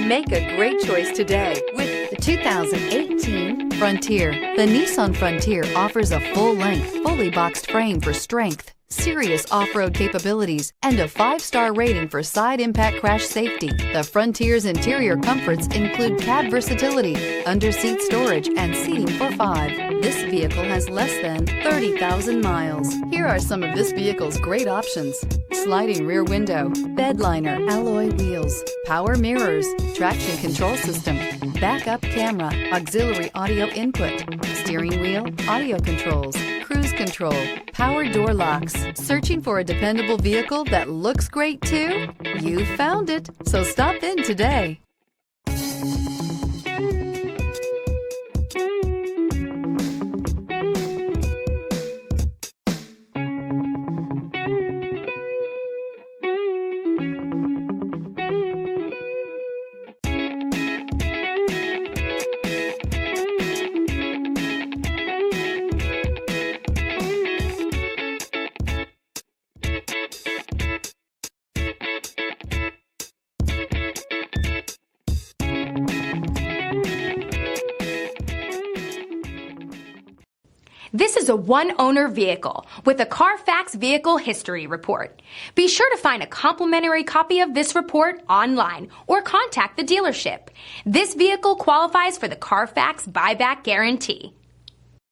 Make a great choice today with the 2018 Frontier. The Nissan Frontier offers a full-length, fully boxed frame for strength, serious off-road capabilities, and a 5-star rating for side impact crash safety. The Frontier's interior comforts include cab versatility, under-seat storage, and seating for 5. This vehicle has less than 30,000 miles. Here are some of this vehicle's great options: sliding rear window, bed liner, alloy wheels, power mirrors, traction control system, backup camera, auxiliary audio input, steering wheel audio controls, cruise control, power door locks. Searching for a dependable vehicle that looks great too? You found it, so stop in today. This is a one-owner vehicle with a Carfax Vehicle History Report. Be sure to find a complimentary copy of this report online or contact the dealership. This vehicle qualifies for the Carfax Buyback Guarantee.